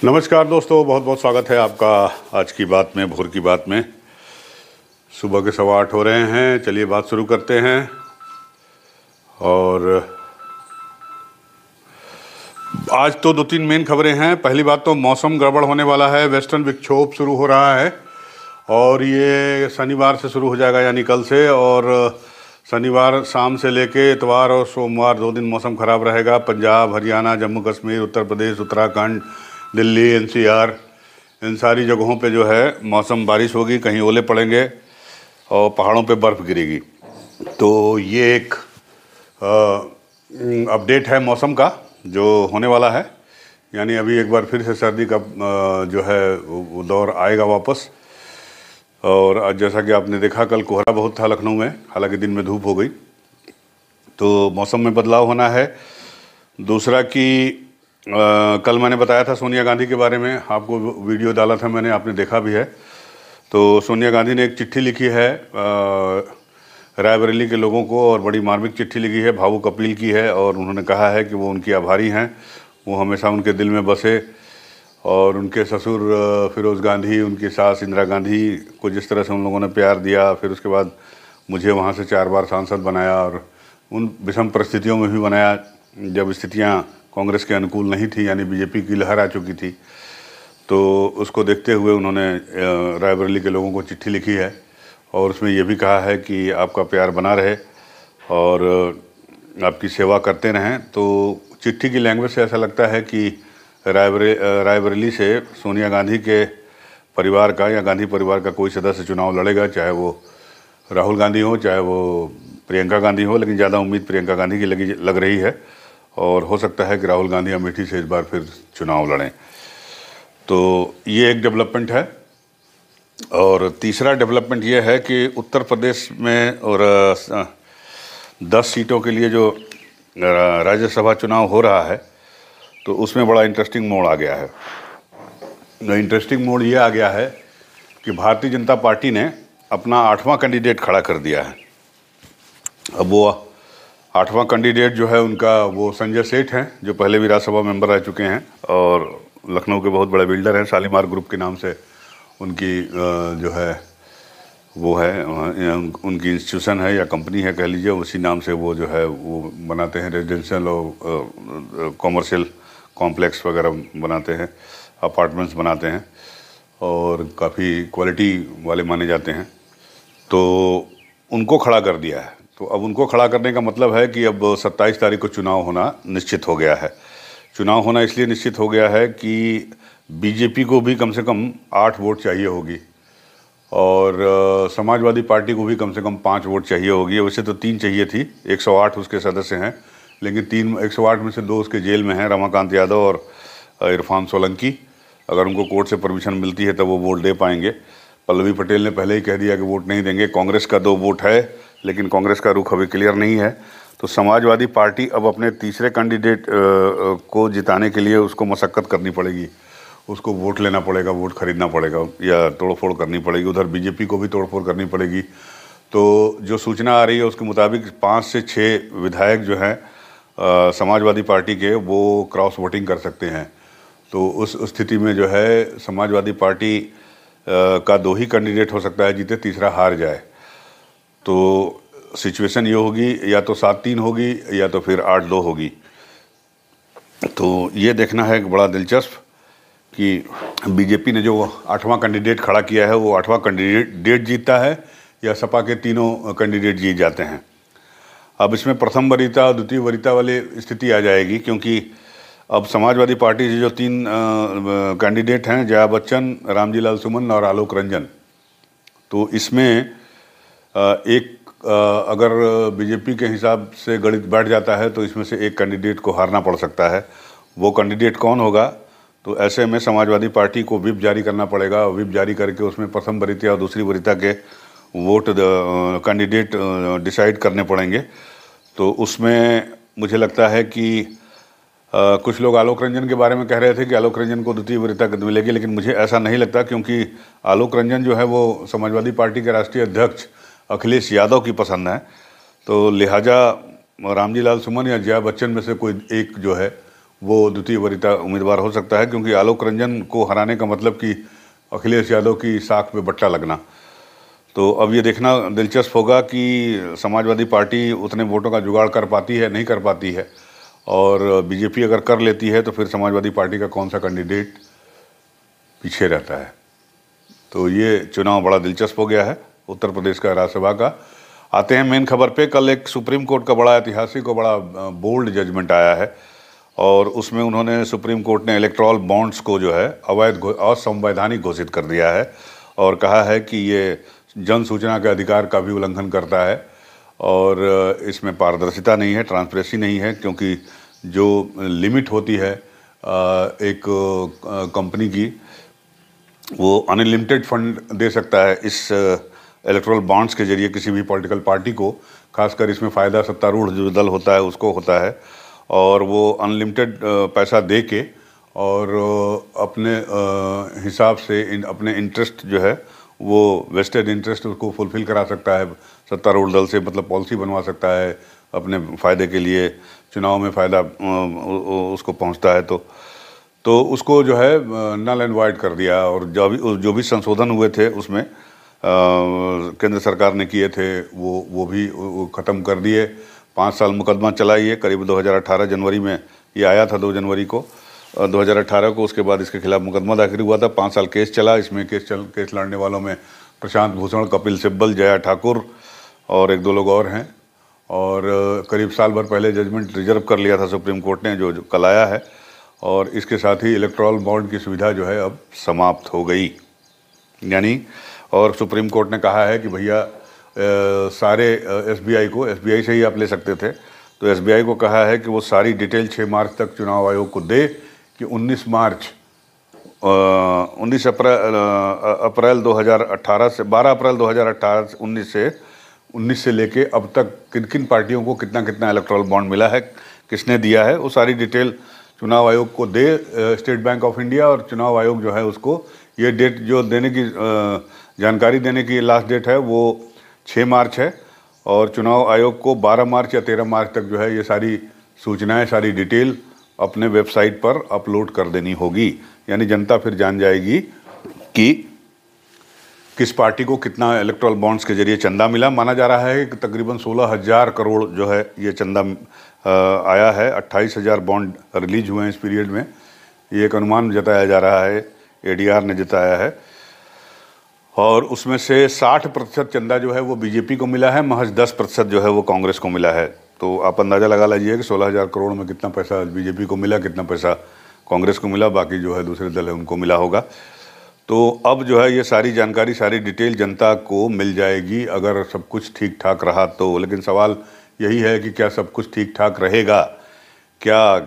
नमस्कार दोस्तों, बहुत बहुत स्वागत है आपका आज की बात में, भोर की बात में। सुबह के 8:15 हो रहे हैं। चलिए बात शुरू करते हैं। और आज तो 2-3 मेन खबरें हैं। पहली बात तो मौसम गड़बड़ होने वाला है। वेस्टर्न विक्षोभ शुरू हो रहा है और ये शनिवार से शुरू हो जाएगा, यानी कल से। और शनिवार शाम से लेके इतवार और सोमवार 2 दिन मौसम ख़राब रहेगा। पंजाब, हरियाणा, जम्मू कश्मीर, उत्तर प्रदेश, उत्तराखंड, दिल्ली, एनसीआर, इन सारी जगहों पे जो है मौसम बारिश होगी, कहीं ओले पड़ेंगे और पहाड़ों पे बर्फ़ गिरेगी। तो ये एक अपडेट है मौसम का जो होने वाला है। यानी अभी एक बार फिर से सर्दी का जो है वो दौर आएगा वापस। और आज जैसा कि आपने देखा, कल कोहरा बहुत था लखनऊ में, हालांकि दिन में धूप हो गई। तो मौसम में बदलाव होना है। दूसरा कि कल मैंने बताया था सोनिया गांधी के बारे में, आपको वीडियो डाला था मैंने, आपने देखा भी है। तो सोनिया गांधी ने एक चिट्ठी लिखी है रायबरेली के लोगों को, और बड़ी मार्मिक चिट्ठी लिखी है, भावुक अपील की है। और उन्होंने कहा है कि वो उनकी आभारी हैं, वो हमेशा उनके दिल में बसे। और उनके ससुर फिरोज़ गांधी, उनकी सास इंदिरा गांधी को जिस तरह से उन लोगों ने प्यार दिया, फिर उसके बाद मुझे वहाँ से 4 बार सांसद बनाया, और उन विषम परिस्थितियों में भी बनाया जब स्थितियाँ कांग्रेस के अनुकूल नहीं थी, यानी बीजेपी की लहर आ चुकी थी। तो उसको देखते हुए उन्होंने रायबरेली के लोगों को चिट्ठी लिखी है और उसमें ये भी कहा है कि आपका प्यार बना रहे और आपकी सेवा करते रहें। तो चिट्ठी की लैंग्वेज से ऐसा लगता है कि रायबरेली से सोनिया गांधी के परिवार का या गांधी परिवार का कोई सदस्य चुनाव लड़ेगा, चाहे वो राहुल गांधी हो, चाहे वो प्रियंका गांधी हो। लेकिन ज़्यादा उम्मीद प्रियंका गांधी की लग रही है, और हो सकता है कि राहुल गांधी अमेठी से इस बार फिर चुनाव लड़ें। तो ये एक डेवलपमेंट है। और तीसरा डेवलपमेंट ये है कि उत्तर प्रदेश में और 10 सीटों के लिए जो राज्यसभा चुनाव हो रहा है, तो उसमें बड़ा इंटरेस्टिंग मोड़ आ गया है। इंटरेस्टिंग मोड़ ये आ गया है कि भारतीय जनता पार्टी ने अपना 8वां कैंडिडेट खड़ा कर दिया है। अब वो 8वां कैंडिडेट जो है उनका, वो संजय सेठ हैं, जो पहले भी राज्यसभा मेंबर रह चुके हैं और लखनऊ के बहुत बड़े बिल्डर हैं। शालीमार ग्रुप के नाम से उनकी जो है वो है, उनकी इंस्टीट्यूशन है या कंपनी है कह लीजिए, उसी नाम से वो जो है वो बनाते हैं रेजिडेंशियल और कॉमर्शियल कॉम्प्लेक्स वगैरह बनाते हैं, अपार्टमेंट्स बनाते हैं, और काफ़ी क्वालिटी वाले माने जाते हैं। तो उनको खड़ा कर दिया है। तो अब उनको खड़ा करने का मतलब है कि अब 27 तारीख को चुनाव होना निश्चित हो गया है। चुनाव होना इसलिए निश्चित हो गया है कि बीजेपी को भी कम से कम 8 वोट चाहिए होगी, और समाजवादी पार्टी को भी कम से कम 5 वोट चाहिए होगी। वैसे तो 3 चाहिए थी, 108 उसके सदस्य हैं, लेकिन 108 में से 2 उसके जेल में हैं, रमाकांत यादव और इरफान सोलंकी। अगर उनको कोर्ट से परमिशन मिलती है तब वो वोट दे पाएंगे। पल्लवी पटेल ने पहले ही कह दिया कि वोट नहीं देंगे। कांग्रेस का 2 वोट है, लेकिन कांग्रेस का रुख अभी क्लियर नहीं है। तो समाजवादी पार्टी अब अपने तीसरे कैंडिडेट को जिताने के लिए उसको मशक्क़त करनी पड़ेगी, उसको वोट लेना पड़ेगा, वोट खरीदना पड़ेगा या तोड़फोड़ करनी पड़ेगी। उधर बीजेपी को भी तोड़फोड़ करनी पड़ेगी। तो जो सूचना आ रही है उसके मुताबिक 5 से 6 विधायक जो हैं समाजवादी पार्टी के, वो क्रॉस वोटिंग कर सकते हैं। तो उस स्थिति में जो है समाजवादी पार्टी का 2 ही कैंडिडेट हो सकता है जीते, तीसरा हार जाए। तो सिचुएशन ये होगी, या तो 7-3 होगी या तो फिर 8-2 होगी। तो ये देखना है बड़ा दिलचस्प कि बीजेपी ने जो 8वां कैंडिडेट खड़ा किया है वो 8वां कैंडिडेट जीतता है या सपा के तीनों कैंडिडेट जीत जाते हैं। अब इसमें प्रथम वरीयता और द्वितीय वरीयता वाली स्थिति आ जाएगी, क्योंकि अब समाजवादी पार्टी से जो 3 कैंडिडेट हैं, जया बच्चन, रामजी लाल सुमन और आलोक रंजन, तो इसमें एक अगर बीजेपी के हिसाब से गणित बैठ जाता है तो इसमें से एक कैंडिडेट को हारना पड़ सकता है। वो कैंडिडेट कौन होगा? तो ऐसे में समाजवादी पार्टी को व्हिप जारी करना पड़ेगा। व्हिप जारी करके उसमें प्रथम वरीयता और दूसरी वरीयता के वोट कैंडिडेट डिसाइड करने पड़ेंगे। तो उसमें मुझे लगता है कि कुछ लोग आलोक रंजन के बारे में कह रहे थे कि आलोक रंजन को द्वितीय वरीयता मिलेगी, लेकिन मुझे ऐसा नहीं लगता, क्योंकि आलोक रंजन जो है वो समाजवादी पार्टी के राष्ट्रीय अध्यक्ष अखिलेश यादव की पसंद है। तो लिहाजा रामजी लाल सुमन या जया बच्चन में से कोई एक जो है वो द्वितीय वरीयता उम्मीदवार हो सकता है, क्योंकि आलोक रंजन को हराने का मतलब कि अखिलेश यादव की साख पे बट्टा लगना। तो अब ये देखना दिलचस्प होगा कि समाजवादी पार्टी उतने वोटों का जुगाड़ कर पाती है, नहीं कर पाती है, और बीजेपी अगर कर लेती है तो फिर समाजवादी पार्टी का कौन सा कैंडिडेट पीछे रहता है। तो ये चुनाव बड़ा दिलचस्प हो गया है उत्तर प्रदेश का राज्यसभा का। आते हैं मेन खबर पे। कल एक सुप्रीम कोर्ट का बड़ा ऐतिहासिक और बड़ा बोल्ड जजमेंट आया है, और उसमें उन्होंने सुप्रीम कोर्ट ने इलेक्टोरल बॉन्ड्स को जो है अवैध और असंवैधानिक घोषित कर दिया है, और कहा है कि ये जन सूचना के अधिकार का भी उल्लंघन करता है, और इसमें पारदर्शिता नहीं है, ट्रांसपेरेंसी नहीं है, क्योंकि जो लिमिट होती है एक कंपनी की, वो अनलिमिटेड फंड दे सकता है इस इलेक्टोरल बॉन्ड्स के जरिए किसी भी पॉलिटिकल पार्टी को। खासकर इसमें फ़ायदा सत्तारूढ़ जो दल होता है उसको होता है, और वो अनलिमिटेड पैसा दे के और अपने हिसाब से अपने इंटरेस्ट जो है वो वेस्टेड इंटरेस्ट उसको फुलफ़िल करा सकता है सत्तारूढ़ दल से, मतलब पॉलिसी बनवा सकता है अपने फ़ायदे के लिए, चुनाव में फ़ायदा उसको पहुंचता है। तो उसको जो है नल एंड वाइड कर दिया, और जो भी संशोधन हुए थे उसमें केंद्र सरकार ने किए थे वो भी ख़त्म कर दिए। 5 साल मुकदमा चला ये, करीब 2018 जनवरी में ये आया था, 2 जनवरी को 2018 को। उसके बाद इसके खिलाफ मुकदमा दाखिल हुआ था, 5 साल केस चला। इसमें केस लड़ने वालों में प्रशांत भूषण, कपिल सिब्बल, जया ठाकुर और 1-2 लोग और हैं, और करीब साल भर पहले जजमेंट रिजर्व कर लिया था सुप्रीम कोर्ट ने, जो कल आया है। और इसके साथ ही इलेक्टोरल बॉन्ड की सुविधा जो है अब समाप्त हो गई, यानी, और सुप्रीम कोर्ट ने कहा है कि भैया सारे एसबीआई से ही आप ले सकते थे, तो एसबीआई को कहा है कि वो सारी डिटेल 6 मार्च तक चुनाव आयोग को दे, कि 19 अप्रैल 2018 से 12 अप्रैल 2018 19 से लेके अब तक किन किन पार्टियों को कितना कितना इलेक्टोरल बॉन्ड मिला है, किसने दिया है, वो सारी डिटेल चुनाव आयोग को दे स्टेट बैंक ऑफ इंडिया। और चुनाव आयोग जो है उसको ये डेट जो देने की जानकारी देने की लास्ट डेट है वो 6 मार्च है, और चुनाव आयोग को 12 मार्च या 13 मार्च तक जो है ये सारी सूचनाएं, सारी डिटेल अपने वेबसाइट पर अपलोड कर देनी होगी। यानी जनता फिर जान जाएगी कि किस पार्टी को कितना इलेक्टोरल बॉन्ड्स के जरिए चंदा मिला। माना जा रहा है कि तकरीबन 16,000 करोड़ जो है ये चंदा आया है। 28,000 बॉन्ड रिलीज हुए हैं इस पीरियड में, ये एक अनुमान जताया जा रहा है, एडीआर ने जताया है। और उसमें से 60% चंदा जो है वो बीजेपी को मिला है, महज 10% जो है वो कांग्रेस को मिला है। तो आप अंदाज़ा लगा लीजिए कि 16,000 करोड़ में कितना पैसा बीजेपी को मिला, कितना पैसा कांग्रेस को मिला, बाकी जो है दूसरे दल है उनको मिला होगा। तो अब जो है ये सारी जानकारी, सारी डिटेल जनता को मिल जाएगी अगर सब कुछ ठीक ठाक रहा तो। लेकिन सवाल यही है कि क्या सब कुछ ठीक ठाक रहेगा? क्या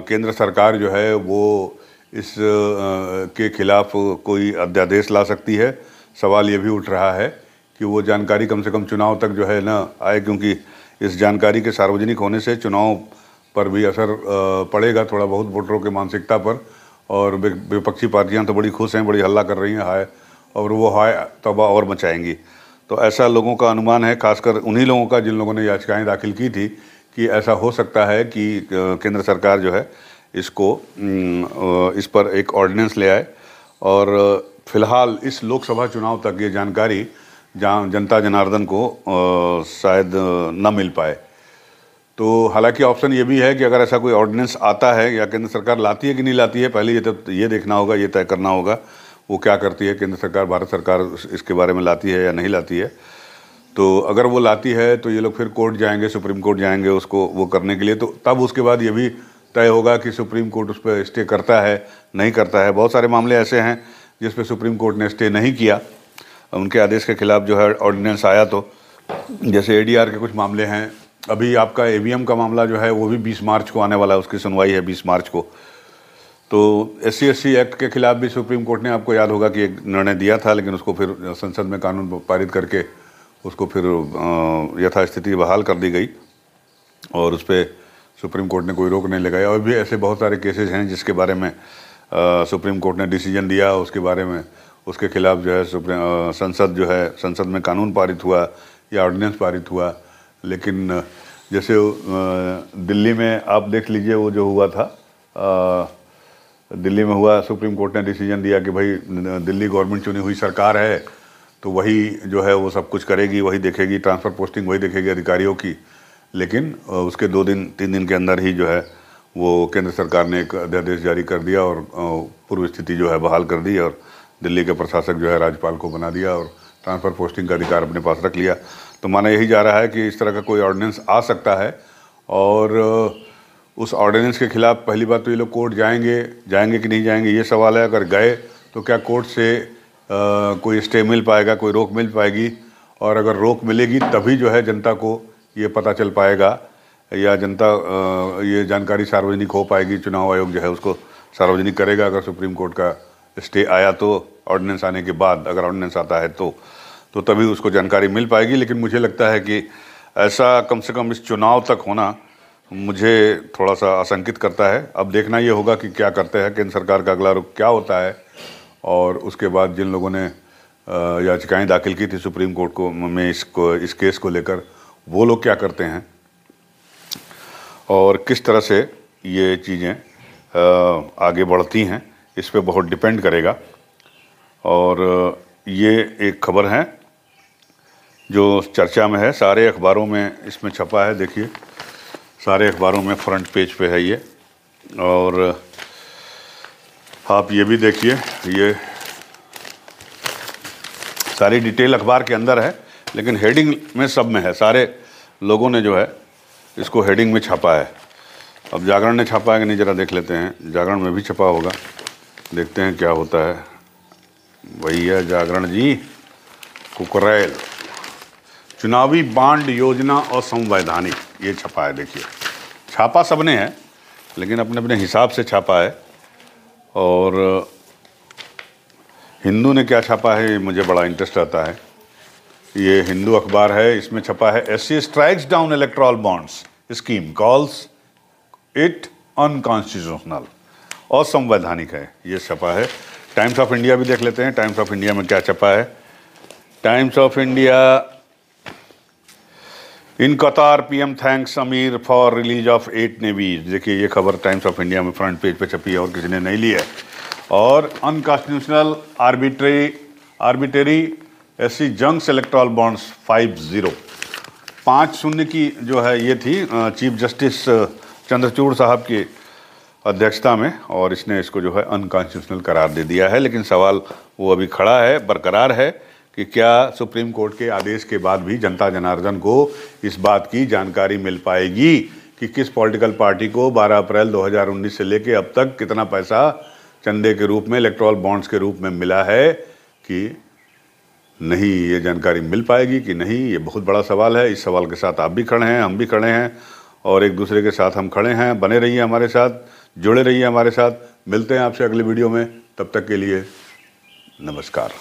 केंद्र सरकार जो है वो इस के खिलाफ कोई अध्यादेश ला सकती है? सवाल ये भी उठ रहा है कि वो जानकारी कम से कम चुनाव तक जो है ना आए, क्योंकि इस जानकारी के सार्वजनिक होने से चुनाव पर भी असर पड़ेगा थोड़ा बहुत, वोटरों के मानसिकता पर। और विपक्षी पार्टियां तो बड़ी खुश हैं, बड़ी हल्ला कर रही हैं हाय, और वो हाय तबाह और मचाएंगी। तो ऐसा लोगों का अनुमान है, खासकर उन्हीं लोगों का जिन लोगों ने याचिकाएं दाखिल की थी, कि ऐसा हो सकता है कि केंद्र सरकार जो है इसको इस पर एक ऑर्डिनेंस ले आए, और फिलहाल इस लोकसभा चुनाव तक ये जानकारी जनता जनार्दन को शायद न मिल पाए। तो हालांकि ऑप्शन ये भी है कि अगर ऐसा कोई ऑर्डिनेंस आता है, या केंद्र सरकार लाती है कि नहीं लाती है, पहले ये देखना होगा, ये तय करना होगा वो क्या करती है केंद्र सरकार, भारत सरकार इसके बारे में लाती है या नहीं लाती है। तो अगर वो लाती है तो ये लोग फिर कोर्ट जाएंगे, सुप्रीम कोर्ट जाएंगे उसको वो करने के लिए। तो तब उसके बाद ये भी तय होगा कि सुप्रीम कोर्ट उस पर स्टे करता है नहीं करता है। बहुत सारे मामले ऐसे हैं जिस पे सुप्रीम कोर्ट ने स्टे नहीं किया, उनके आदेश के खिलाफ जो है ऑर्डिनेंस आया। तो जैसे एडीआर के कुछ मामले हैं, अभी आपका ईवीएम का मामला जो है वो भी 20 मार्च को आने वाला है, उसकी सुनवाई है 20 मार्च को। तो SC/SC एक्ट के खिलाफ भी सुप्रीम कोर्ट ने, आपको याद होगा कि एक निर्णय दिया था, लेकिन उसको फिर संसद में कानून पारित करके उसको फिर यथास्थिति बहाल कर दी गई, और उस पर सुप्रीम कोर्ट ने कोई रोक नहीं लगाया। और भी ऐसे बहुत सारे केसेस हैं जिसके बारे में सुप्रीम कोर्ट ने डिसीजन दिया, उसके बारे में उसके खिलाफ जो है संसद में कानून पारित हुआ या ऑर्डिनेंस पारित हुआ। लेकिन जैसे दिल्ली में आप देख लीजिए वो जो हुआ था दिल्ली में हुआ, सुप्रीम कोर्ट ने डिसीजन दिया कि भाई दिल्ली गवर्नमेंट चुनी हुई सरकार है तो वही जो है वो सब कुछ करेगी, वही देखेगी, ट्रांसफ़र पोस्टिंग वही देखेगी अधिकारियों की। लेकिन उसके 2-3 दिन के अंदर ही जो है वो केंद्र सरकार ने एक अध्यादेश जारी कर दिया और पूर्व स्थिति जो है बहाल कर दी और दिल्ली के प्रशासक जो है राज्यपाल को बना दिया और ट्रांसफ़र पोस्टिंग का अधिकार अपने पास रख लिया। तो माना यही जा रहा है कि इस तरह का कोई ऑर्डिनेंस आ सकता है और उस ऑर्डिनेंस के खिलाफ पहली बात तो ये लोग कोर्ट जाएंगे कि नहीं जाएंगे ये सवाल है। अगर गए तो क्या कोर्ट से कोई स्टे मिल पाएगा, कोई रोक मिल पाएगी? और अगर रोक मिलेगी तभी जो है जनता को ये पता चल पाएगा या जनता ये जानकारी सार्वजनिक हो पाएगी, चुनाव आयोग जो है उसको सार्वजनिक करेगा अगर सुप्रीम कोर्ट का स्टे आया तो। ऑर्डिनेंस आने के बाद अगर ऑर्डिनेंस आता है तो तभी उसको जानकारी मिल पाएगी। लेकिन मुझे लगता है कि ऐसा कम से कम इस चुनाव तक होना मुझे थोड़ा सा आशंकित करता है। अब देखना ये होगा कि क्या करते हैं, केंद्र सरकार का अगला रुख क्या होता है और उसके बाद जिन लोगों ने याचिकाएं दाखिल की थी सुप्रीम कोर्ट को में इस केस को लेकर वो लोग क्या करते हैं और किस तरह से ये चीज़ें आगे बढ़ती हैं, इस पे बहुत डिपेंड करेगा। और ये एक खबर है जो चर्चा में है, सारे अखबारों में इसमें छपा है। देखिए सारे अखबारों में फ्रंट पेज पे है ये। और आप ये भी देखिए, ये सारी डिटेल अखबार के अंदर है लेकिन हेडिंग में सब में है। सारे लोगों ने जो है इसको हेडिंग में छापा है। अब जागरण ने छापा है कि नहीं ज़रा देख लेते हैं। जागरण में भी छपा होगा, देखते हैं क्या होता है। भैया जागरण जी, कुकरैल चुनावी बांड योजना असंवैधानिक, ये छपा है। देखिए छापा सबने है लेकिन अपने अपने हिसाब से छापा है। और हिंदू ने क्या छापा है मुझे बड़ा इंटरेस्ट आता है। ये हिंदू अखबार है, इसमें छपा है SC strikes down electoral bonds scheme, calls it unconstitutional, असंवैधानिक है, ये छपा है। टाइम्स ऑफ इंडिया भी देख लेते हैं, टाइम्स ऑफ इंडिया में क्या छपा है। टाइम्स ऑफ इंडिया, इन कतार PM थैंक्स अमीर फॉर रिलीज ऑफ 8 नेवीज। देखिए ये खबर टाइम्स ऑफ इंडिया में फ्रंट पेज पे छपी है और किसी ने नहीं ली है। और unconstitutional arbitrary SC junks electoral bonds 5-0 की जो है ये थी चीफ जस्टिस चंद्रचूड़ साहब की अध्यक्षता में और इसने इसको जो है अनकॉन्स्टिट्यूशनल करार दे दिया है। लेकिन सवाल वो अभी खड़ा है, बरकरार है कि क्या सुप्रीम कोर्ट के आदेश के बाद भी जनता जनार्दन को इस बात की जानकारी मिल पाएगी कि किस पॉलिटिकल पार्टी को 12 अप्रैल 2019 से लेके अब तक कितना पैसा चंदे के रूप में, इलेक्टोरल बॉन्ड्स के रूप में मिला है कि नहीं। ये जानकारी मिल पाएगी कि नहीं, ये बहुत बड़ा सवाल है। इस सवाल के साथ आप भी खड़े हैं, हम भी खड़े हैं और एक दूसरे के साथ हम खड़े हैं। बने रहिए हमारे साथ, जुड़े रहिए हमारे साथ। मिलते हैं आपसे अगली वीडियो में, तब तक के लिए नमस्कार।